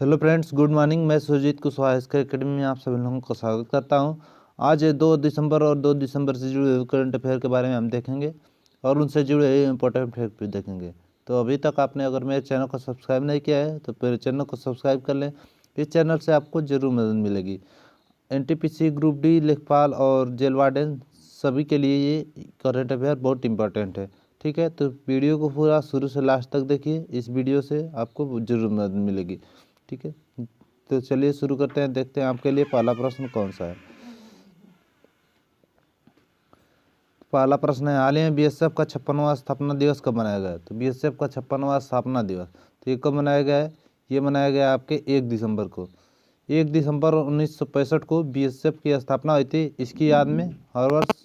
Hello friends, good morning. मैं सुरजीत कुशवाहा इसके academy में आप सभी लोगों का स्वागत करता हूं। आज 2 दिसंबर और 2 दिसंबर से जुड़े हुए करंट अफेयर के बारे में हम देखेंगे और उनसे जुड़े हुए इंपॉर्टेंट फैक्ट भी देखेंगे। तो अभी तक आपने अगर मेरे चैनल को सब्सक्राइब नहीं किया है तो मेरे चैनल को सब्सक्राइब कर लें। इस चैनल से आपको ज़रूर मदद मिलेगी। NTPC, ग्रुप डी, लेखपाल और जेल वार्डन सभी के लिए ये करंट अफेयर बहुत इंपॉर्टेंट है। ठीक है, तो वीडियो को पूरा शुरू से लास्ट तक देखिए। इस वीडियो से आपको जरूर मदद मिलेगी। ठीक है, तो चलिए शुरू करते हैं। देखते हैं आपके लिए पहला प्रश्न कौन सा है। पहला प्रश्न है, हाल ही में BSF का 56वां स्थापना दिवस कब मनाया गया? तो BSF का 56वां स्थापना दिवस तो ये कब मनाया गया है? ये मनाया गया आपके 1 दिसंबर को। 1 दिसंबर 1965 को BSF की स्थापना हुई थी। इसकी याद में हर वर्ष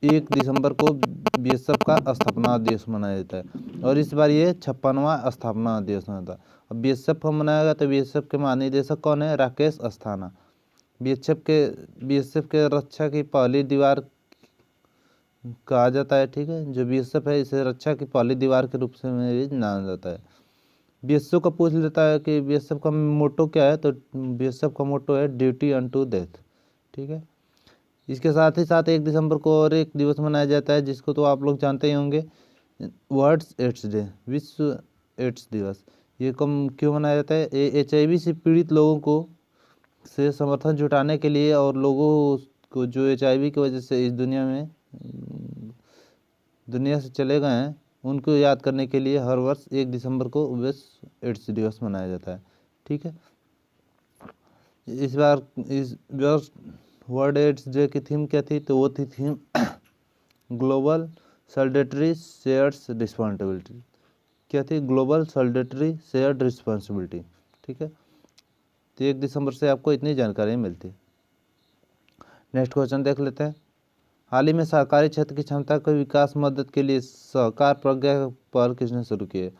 1 दिसंबर को BSF का स्थापना दिवस मनाया जाता है और इस बार ये 56वां स्थापना दिवस मनाता है। अब BSF को मनाया गया तो BSF के महानिदेशक कौन है? राकेश अस्थाना। BSF के रक्षा की पहली दीवार कहा जाता है। ठीक है, जो BSF है इसे रक्षा की पहली दीवार के रूप से भी जाना जाता है। BSF का पूछ लेता है कि BSF का मोटो क्या है? तो BSF का मोटो है ड्यूटी अनटू डेथ। ठीक है, इसके साथ ही साथ 1 दिसंबर को और एक दिवस मनाया जाता है जिसको तो आप लोग जानते ही होंगे, वर्ल्ड एड्स डे, विश्व एड्स दिवस। ये कम क्यों मनाया जाता है? HIV से पीड़ित लोगों को से समर्थन जुटाने के लिए और लोगों को जो HIV की वजह से इस दुनिया से चले गए हैं उनको याद करने के लिए हर वर्ष 1 दिसंबर को विश्व एड्स दिवस मनाया जाता है। ठीक है, इस बार वर्ल्ड एड्स डे की थीम क्या थी? तो वो थी theme global solidarity shared responsibility. क्या थी? Global solidarity shared responsibility. ठीक है, तो 1 दिसंबर से आपको इतनी जानकारी मिलती है। नेक्स्ट क्वेश्चन देख लेते हैं। हाल ही में सहकारी क्षेत्र की क्षमता के विकास मदद के लिए सहकार प्रज्ञा पहल किसने शुरू की है?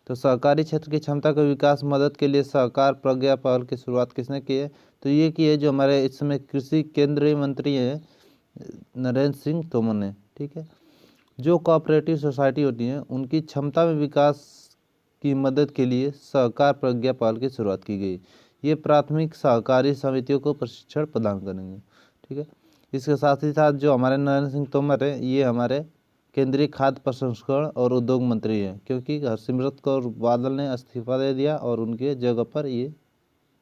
तो सहकारी क्षेत्र की क्षमता के विकास मदद के लिए सहकार प्रज्ञा पहल की शुरुआत किसने की है? तो ये की है जो हमारे इस समय कृषि केंद्रीय मंत्री हैं नरेंद्र सिंह तोमर ने। ठीक है, जो कोऑपरेटिव सोसाइटी होती हैं उनकी क्षमता में विकास की मदद के लिए सहकार प्रज्ञा पहल की शुरुआत की गई। ये प्राथमिक सहकारी समितियों को प्रशिक्षण प्रदान करेंगे। ठीक है, इसके साथ ही साथ जो हमारे नरेंद्र सिंह तोमर है ये हमारे केंद्रीय खाद्य प्रसंस्करण और उद्योग मंत्री हैं, क्योंकि हरसिमरत कौर बादल ने इस्तीफा दे दिया और उनके जगह पर ये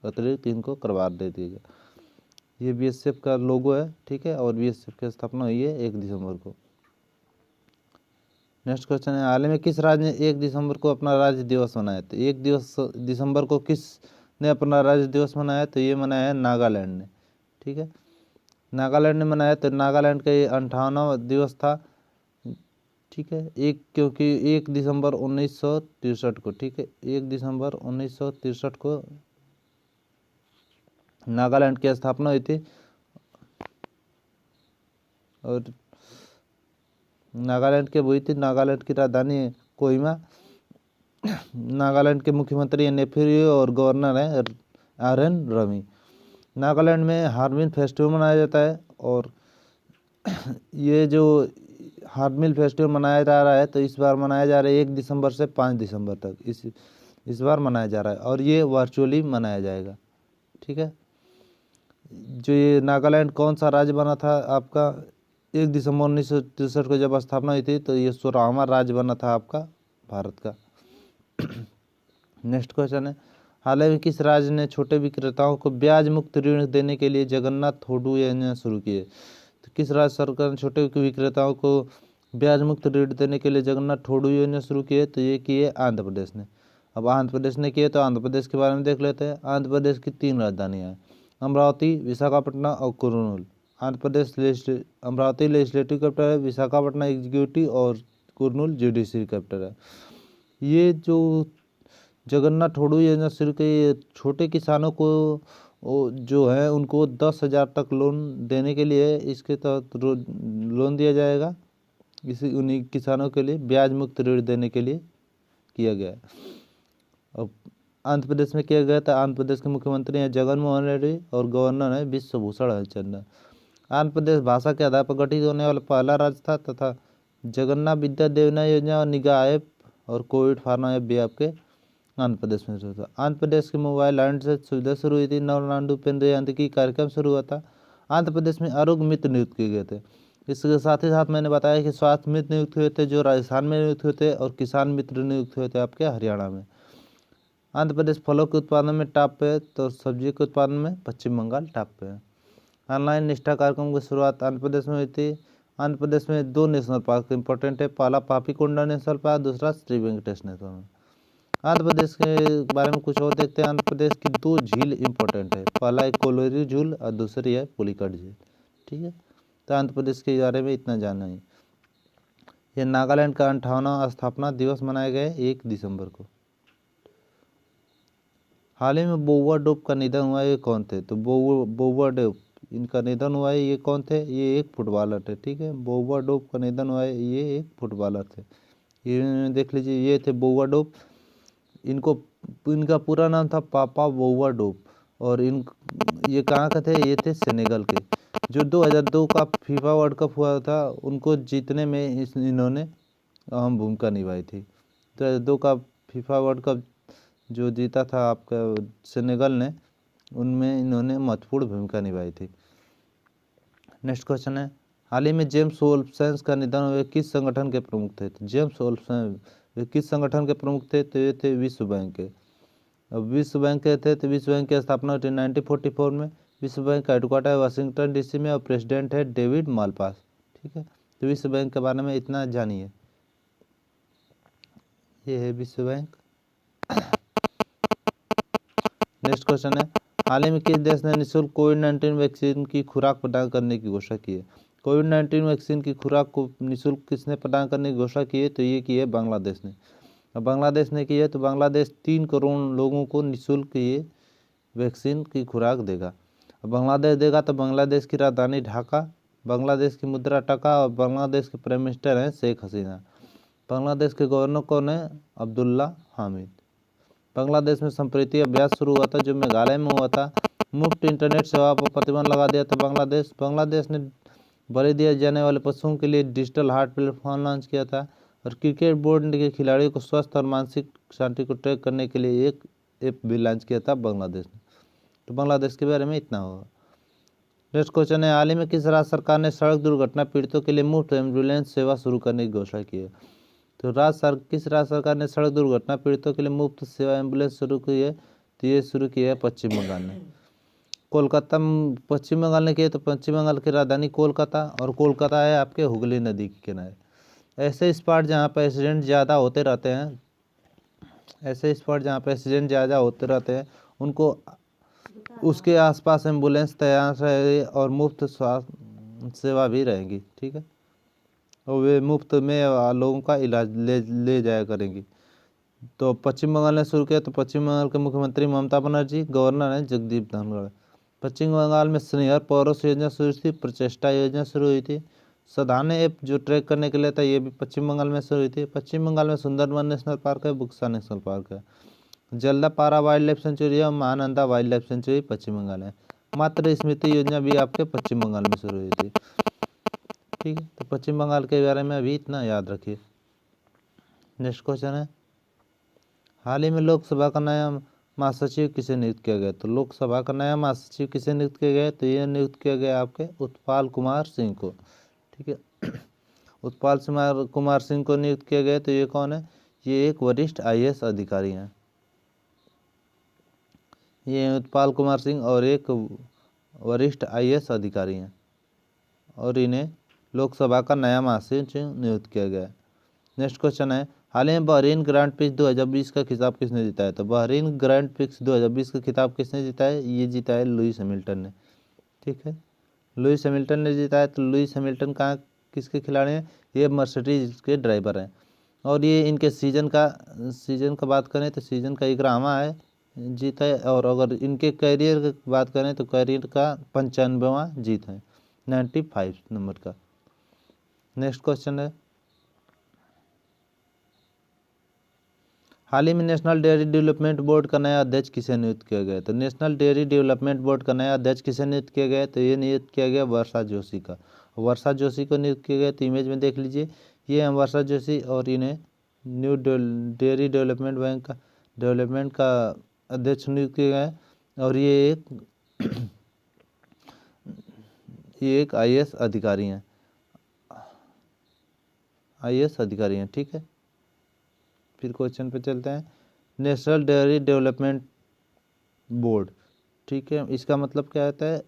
अतिरिक्त इनको करवा दे दिया गया। ये BSF का लोगो है। ठीक है, और BSF की स्थापना हुई है 1 दिसंबर को। नेक्स्ट क्वेश्चन है, हाल ही में किस राज्य ने 1 दिसंबर को अपना राज्य दिवस मनाया? तो 1 दिसंबर को किस ने अपना राज्य दिवस मनाया? तो ये मनाया है नागालैंड ने। ठीक है, नागालैंड ने मनाया। तो नागालैंड का ये 58वां दिवस था। ठीक है, क्योंकि 1 दिसंबर 1963 को, ठीक है, 1 दिसंबर 1963 को नागालैंड की स्थापना हुई थी और नागालैंड के हुई थी। नागालैंड की राजधानी कोहिमा। नागालैंड के मुख्यमंत्री नेफियो और गवर्नर हैं RN रवि। नागालैंड में हार्नबिल फेस्टिवल मनाया जाता है और ये जो हार्नबिल फेस्टिवल मनाया जा रहा है तो इस बार मनाया जा रहा है 1 दिसंबर से 5 दिसंबर तक इस बार मनाया जा रहा है और ये वर्चुअली मनाया जाएगा। ठीक है, जो ये नागालैंड कौन सा राज्य बना था आपका? 1 दिसंबर 1963 को जब स्थापना हुई थी तो ये 16वां राज्य बना था आपका भारत का। नेक्स्ट क्वेश्चन है, हाल ही में किस राज्य ने छोटे विक्रेताओं को ब्याज मुक्त ऋण देने के लिए जगन्नाथ थोडू योजना शुरू की है? तो किस राज्य सरकार ने छोटे विक्रेताओं को ब्याज मुक्त ऋण देने के लिए जगन्नाथ थोडू योजना शुरू की है? तो ये की है आंध्र प्रदेश ने। अब आंध्र प्रदेश ने की है तो आंध्र प्रदेश के बारे में देख लेते हैं। आंध्र प्रदेश की 3 राजधानियाँ हैं, अमरावती, विशाखापट्टनम और कुर्नूल। अमरावती लेजिस्लेटिव कैपिटल है, विशाखापट्टनम एग्जीक्यूटिव और कुर्नूल जुडिशरी कैपिटल है। ये जो जगन्नाथ थोडू योजना शुरू की, छोटे किसानों को जो है उनको 10,000 तक लोन देने के लिए इसके तहत लोन दिया जाएगा। उन्हीं किसानों के लिए ब्याज मुक्त ऋण देने के लिए किया गया है। अब आंध्र प्रदेश में किया गया था। आंध्र प्रदेश के मुख्यमंत्री हैं जगन मोहन रेड्डी और गवर्नर है विश्वभूषण हरिचंदन। आंध्र प्रदेश भाषा के आधार पर गठित होने वाला पहला राज्य था तथा जगन्नाथ विद्या देवना योजना और निगाह ऐप और कोविड फार्मा ऐप भी आपके आंध्र प्रदेश में शुरू हुआ। आंध्र प्रदेश की मोबाइल लैंड से सुविधा शुरू हुई थी। नवनाडु पेंड्रे यांत्रिकी कार्यक्रम शुरू हुआ था। आंध्र प्रदेश में आरोग्य मित्र नियुक्त किए गए थे। इसके साथ ही साथ मैंने बताया कि स्वास्थ्य मित्र नियुक्त हुए थे जो राजस्थान में नियुक्त हुए थे, और किसान मित्र नियुक्त हुए थे आपके हरियाणा में। आंध्र प्रदेश फलों के उत्पादन में टॉप पे है, तो सब्जी के उत्पादन में पश्चिम बंगाल टॉप पे है। ऑनलाइन निष्ठा कार्यक्रम की शुरुआत आंध्र प्रदेश में हुई थी। आंध्र प्रदेश में 2 नेशनल पार्क इंपॉर्टेंट है, पहला पापीकोंडा नेशनल पार्क, दूसरा श्री वेंकटेश नेशनल पार्क। आंध्र प्रदेश के बारे में कुछ और देखते हैं। आंध्र प्रदेश की 2 झील इंपॉर्टेंट है, पहला है कोलोरी झील और दूसरी है पुलिकट झील। ठीक है, तो आंध्र प्रदेश के बारे में इतना जानना ही। ये नागालैंड का 58वां स्थापना दिवस मनाया गया है 1 दिसंबर को। हाल ही में बोउआ डोप का निधन हुआ है, ये कौन थे? तो बोउआ डोप इनका निधन हुआ है। ये कौन थे? ये एक फुटबॉलर थे। ठीक है, बोउआ डोप का निधन हुआ है, ये एक फुटबॉलर थे। ये देख लीजिए, ये थे बोउआ डोप। इनका पूरा नाम था पापा बोउआ डोप, और ये कहाँ का थे? ये थे सेनेगल के। जो 2002 का फीफा वर्ल्ड कप हुआ था, उनको जीतने में इन्होंने अहम भूमिका निभाई थी। 2002 का फीफा वर्ल्ड कप जो जीता था आपका सेनेगल ने, उनमें इन्होंने महत्वपूर्ण भूमिका निभाई थी। नेक्स्ट क्वेश्चन है, हाल ही में जेम्स वोल्फसंस का निधन हुए किस संगठन के प्रमुख थे? तो जेम्स वोल्फसंस किस संगठन के प्रमुख थे? तो ये थे विश्व बैंक के। अब विश्व बैंक के थे, तो विश्व बैंक की स्थापना हुई 1944 में। विश्व बैंक का हेडक्वार्टर है वाशिंगटन डीसी में, और प्रेसिडेंट है डेविड मालपास। ठीक है, तो विश्व बैंक के बारे में इतना जानिए। ये है विश्व बैंक। नेक्स्ट क्वेश्चन है, हाल ही में किस देश ने निःशुल्क कोविड-19 वैक्सीन की खुराक प्रदान करने की घोषणा की है? कोविड-19 वैक्सीन की खुराक को निःशुल्क किसने प्रदान करने की घोषणा की है? तो ये की है बांग्लादेश ने। अब बांग्लादेश ने की है, तो बांग्लादेश 3 करोड़ लोगों को निःशुल्क ये वैक्सीन की खुराक देगा। अब बांग्लादेश देगा तो बांग्लादेश की राजधानी ढाका, बांग्लादेश की मुद्रा टका, और बांग्लादेश के प्राइम मिनिस्टर हैं शेख हसीना। बांग्लादेश के गवर्नर कौन है? अब्दुल्ला हामिद। बांग्लादेश में संप्रीति अभ्यास शुरू हुआ था जो मेघालय में हुआ था। मुफ्त इंटरनेट सेवा पर प्रतिबंध लगा दिया था बांग्लादेश ने बलि दिए जाने वाले पशुओं के लिए डिजिटल हार्ट प्लेटफॉर्म लॉन्च किया था। और क्रिकेट बोर्ड के खिलाड़ियों को स्वस्थ और मानसिक शांति को ट्रैक करने के लिए एक ऐप भी लॉन्च किया था बांग्लादेश ने। तो बांग्लादेश के बारे में इतना होगा। नेक्स्ट क्वेश्चन है, हाल ही में किस राज्य सरकार ने सड़क दुर्घटना पीड़ितों के लिए मुफ्त एम्बुलेंस सेवा शुरू करने की घोषणा की है? तो किस राज्य सरकार ने सड़क दुर्घटना पीड़ितों के लिए मुफ्त सेवा एम्बुलेंस शुरू की है? तो ये शुरू की है पश्चिम बंगाल ने। पश्चिम बंगाल ने किया, तो पश्चिम बंगाल की राजधानी कोलकाता, और कोलकाता है आपके हुगली नदी के किनारे। ऐसे स्पॉट जहाँ पर एक्सीडेंट ज़्यादा होते रहते हैं, उनको उसके आसपास एम्बुलेंस तैयार रहेगी और मुफ्त स्वास्थ्य सेवा भी रहेगी। ठीक है, और वे मुफ्त में लोगों का इलाज ले जाया करेंगी। तो पश्चिम बंगाल ने शुरू किया, तो पश्चिम बंगाल के मुख्यमंत्री ममता बनर्जी, गवर्नर हैं जगदीप धनखड़। पश्चिम बंगाल में स्नेहर पौरस योजना शुरू थी, प्रचेष्टा योजना शुरू हुई थी। साधारण ऐप जो ट्रैक करने के लिए था, ये भी पश्चिम बंगाल में शुरू हुई थी। पश्चिम बंगाल में सुंदरबन नेशनल पार्क है, बुक्सा नेशनल पार्क है। जल्दापारा वाइल्ड लाइफ सेंचुरी है, महानंदा वाइल्ड लाइफ सेंचुरी पश्चिम बंगाल है। मातृ स्मृति योजना भी आपके पश्चिम बंगाल में शुरू हुई थी। ठीक है, तो पश्चिम बंगाल के बारे में अभी इतना याद रखिए। नेक्स्ट क्वेश्चन है, हाल ही में लोकसभा का नया महासचिव किसे नियुक्त किया गया? तो लोकसभा का नया महासचिव किसे नियुक्त किया गया? तो ये नियुक्त किया गया आपके उत्पल कुमार सिंह को। ठीक है, उत्पल कुमार सिंह को नियुक्त किया गया। तो ये कौन है? ये एक वरिष्ठ IAS अधिकारी हैं। ये उत्पल कुमार सिंह और एक वरिष्ठ IAS अधिकारी हैं, और इन्हें लोकसभा का नया महासचिव नियुक्त किया गया है। नेक्स्ट क्वेश्चन है, हाल ही में बहरीन ग्रैंड प्रिक्स 2020 का खिताब किसने जीता है? तो बहरीन ग्रैंड प्रिक्स 2020 का खिताब किसने जीता है? ये जीता है लुइस हैमिल्टन ने। ठीक है, लुइस हैमिल्टन ने जीता है। तो लुइस हैमिल्टन कहाँ किसके खिलाड़ी हैं? ये मर्सिडीज के ड्राइवर हैं, और ये इनके सीजन का बात करें तो सीजन का 11वां है जीत है। और अगर इनके कैरियर की बात करें तो कैरियर का 95वां जीत है, 95 नंबर का। नेक्स्ट क्वेश्चन है, हाल ही में नेशनल डेयरी डेवलपमेंट बोर्ड का नया अध्यक्ष किसे नियुक्त किया गया? तो नेशनल डेयरी डेवलपमेंट बोर्ड का नया अध्यक्ष किसे नियुक्त किया गया? तो ये नियुक्त किया गया वर्षा जोशी का। वर्षा जोशी को नियुक्त किया गया। तो इमेज में देख लीजिए, ये हैं वर्षा जोशी, और इन्हें न्यू डेयरी डेवलपमेंट बैंक का डेवलपमेंट का अध्यक्ष नियुक्त किए गए और ये एक IAS अधिकारी हैं, IAS अधिकारी हैं। ठीक है, फिर क्वेश्चन पे चलते हैं। नेशनल डेयरी डेवलपमेंट बोर्ड, ठीक है, इसका मतलब क्या होता है?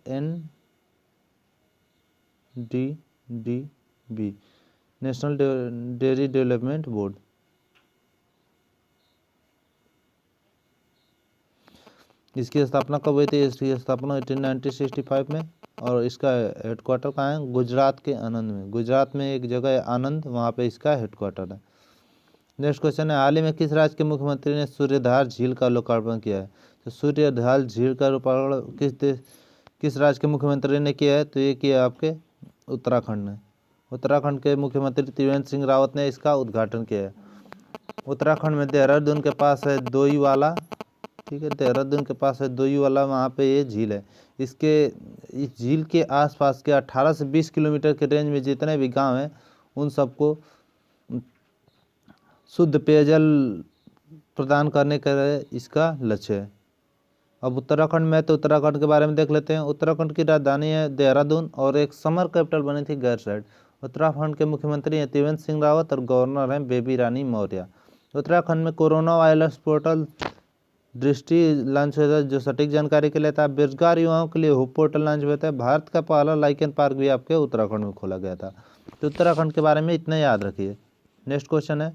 NDDB, national dairy development board. इसकी स्थापना कब हुई थी? इसकी स्थापना 1965 में और इसका हेडक्वार्टर कहाँ है? गुजरात के आनंद में। गुजरात में एक जगह है आनंद, वहाँ पे इसका हेडक्वार्टर है। नेक्स्ट क्वेश्चन है, हाल ही में किस राज्य के मुख्यमंत्री ने सूर्यधार झील का लोकार्पण किया है? तो सूर्यधार झील का लोकार्पण किस राज्य के मुख्यमंत्री ने किया है? तो ये किया आपके उत्तराखंड ने। उत्तराखंड के मुख्यमंत्री त्रिवेंद्र सिंह रावत ने इसका उद्घाटन किया है। उत्तराखंड में देहरादून के पास है दोईवाला, ठीक है, देहरादून के पास है दोईवाला, वहाँ पे ये झील है। इस झील के आसपास के 18 से 20 किलोमीटर के रेंज में जितने भी गांव हैं उन सबको शुद्ध पेयजल प्रदान करने का इसका लक्ष्य है। अब उत्तराखंड में, तो उत्तराखंड के बारे में देख लेते हैं। उत्तराखंड की राजधानी है देहरादून और एक समर कैपिटल बनी थी गैरसैंण। उत्तराखंड के मुख्यमंत्री हैं त्रिवेंद्र सिंह रावत और गवर्नर हैं बेबी रानी मौर्य। उत्तराखंड में कोरोना वायरस पोर्टल दृष्टि लॉन्च हुआ था, जो सटीक जानकारी के लिए था। बेरोजगार युवाओं के लिए होप पोर्टल लॉन्च हुआ था। भारत का पहला लाइकेन पार्क भी आपके उत्तराखंड में खोला गया था। तो उत्तराखंड के बारे में इतना याद रखिए। नेक्स्ट क्वेश्चन है,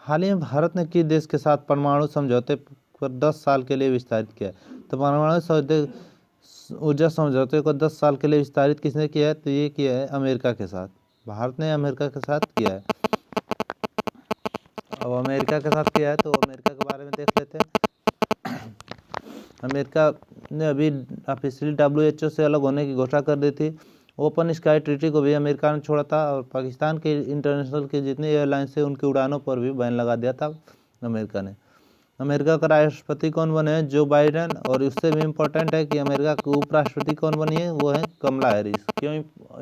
हाल ही में भारत ने किस देश के साथ परमाणु समझौते पर 10 साल के लिए विस्तारित किया? तो परमाणु ऊर्जा समझौते को 10 साल के लिए विस्तारित किसने किया है? तो ये किया है अमेरिका के साथ। भारत ने अमेरिका के साथ किया है। अब अमेरिका के साथ किया है तो अमेरिका के बारे में देख लेते हैं। अमेरिका ने अभी ऑफिशियली WHO से अलग होने की घोषणा कर दी थी। ओपन स्काई ट्रीटी को भी अमेरिका ने छोड़ा था और पाकिस्तान के इंटरनेशनल के जितने एयरलाइंस है उनकी उड़ानों पर भी बैन लगा दिया था अमेरिका ने। अमेरिका का राष्ट्रपति कौन बने हैं? Joe Biden. और उससे भी इम्पोर्टेंट है कि अमेरिका की उपराष्ट्रपति कौन बनी है? वो है कमला हैरिस। क्यों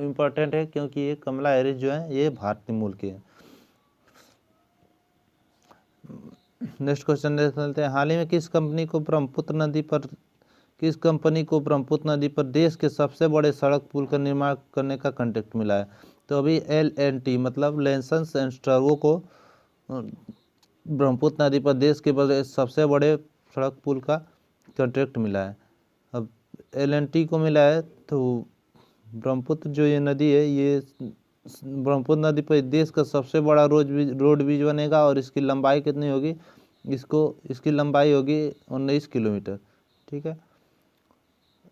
इम्पोर्टेंट है? क्योंकि ये कमला हैरिस जो है ये भारतीय मूल की है। नेक्स्ट क्वेश्चन देख लेते हैं, हाल ही में किस कंपनी को ब्रह्मपुत्र नदी पर देश के सबसे बड़े सड़क पुल का निर्माण करने का कॉन्ट्रैक्ट मिला है? तो अभी LNT मतलब लाइसेंस एंड स्ट्रगो को ब्रह्मपुत्र नदी पर देश के सबसे बड़े सड़क पुल का कॉन्ट्रैक्ट मिला है। अब LNT को मिला है तो ब्रह्मपुत्र जो ये नदी है, ये ब्रह्मपुत्र नदी पर देश का सबसे बड़ा रोड ब्रिज बनेगा और इसकी लंबाई कितनी होगी? इसकी लंबाई होगी 19 किलोमीटर, ठीक है।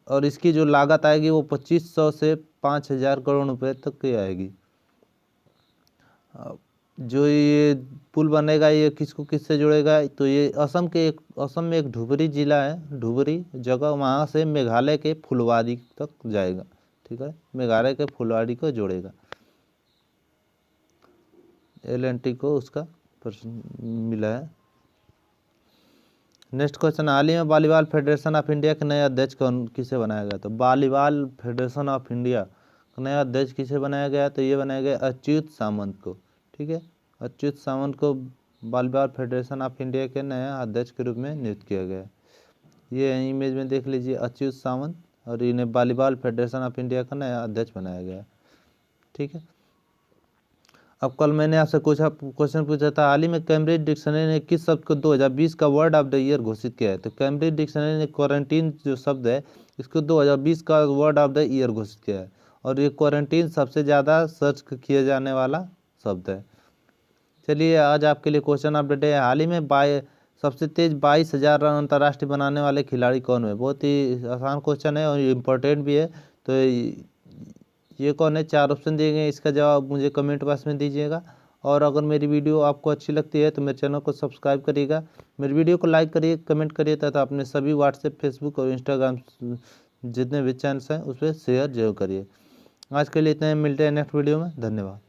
और इसकी जो लागत आएगी वो 2500 से 5000 करोड़ रुपए तक की आएगी। जो ये पुल बनेगा ये किससे जुड़ेगा? तो ये असम में एक धुबरी जिला है, धुबरी जगह, वहाँ से मेघालय के फुलवाड़ी तक जाएगा, ठीक है, मेघालय के फुलवाड़ी को जोड़ेगा। LNT को उसका मिला है। नेक्स्ट क्वेश्चन, हाल ही में वॉलीबॉल फेडरेशन ऑफ इंडिया के नए अध्यक्ष किसे बनाया गया? तो वॉलीबॉल फेडरेशन ऑफ इंडिया का नया अध्यक्ष किसे बनाया गया? तो ये बनाया गया अच्युत सामंत को, ठीक है। अच्युत सामंत को वॉलीबॉल फेडरेशन ऑफ इंडिया के नया अध्यक्ष के रूप में नियुक्त किया गया। ये इमेज में देख लीजिए अच्युत सामंत, और इन्हें वॉलीबॉल फेडरेशन ऑफ इंडिया का नया अध्यक्ष बनाया गया, ठीक है। अब कल मैंने आपसे क्वेश्चन पूछा था, हाल ही में कैम्ब्रिज डिक्शनरी ने किस शब्द को 2020 का वर्ड ऑफ द ईयर घोषित किया है? तो कैम्ब्रिज डिक्शनरी ने क्वारंटीन जो शब्द है इसको 2020 का वर्ड ऑफ द ईयर घोषित किया है, और ये क्वारंटीन सबसे ज़्यादा सर्च किया जाने वाला शब्द है। चलिए आज आपके लिए क्वेश्चन ऑफ द डे है, हाल ही में सबसे तेज 22,000 रन अंतर्राष्ट्रीय बनाने वाले खिलाड़ी कौन है? बहुत ही आसान क्वेश्चन है और इम्पोर्टेंट भी है। तो ये कौन है? 4 ऑप्शन दिए गए, इसका जवाब मुझे कमेंट बॉक्स में दीजिएगा। और अगर मेरी वीडियो आपको अच्छी लगती है तो मेरे चैनल को सब्सक्राइब करिएगा, मेरी वीडियो को लाइक करिए, कमेंट करिए तथा अपने सभी व्हाट्सएप, फेसबुक और इंस्टाग्राम जितने भी चैनल्स हैं उस पर शेयर जरूर करिए। आज के लिए इतना ही, मिलते हैं नेक्स्ट वीडियो में। धन्यवाद।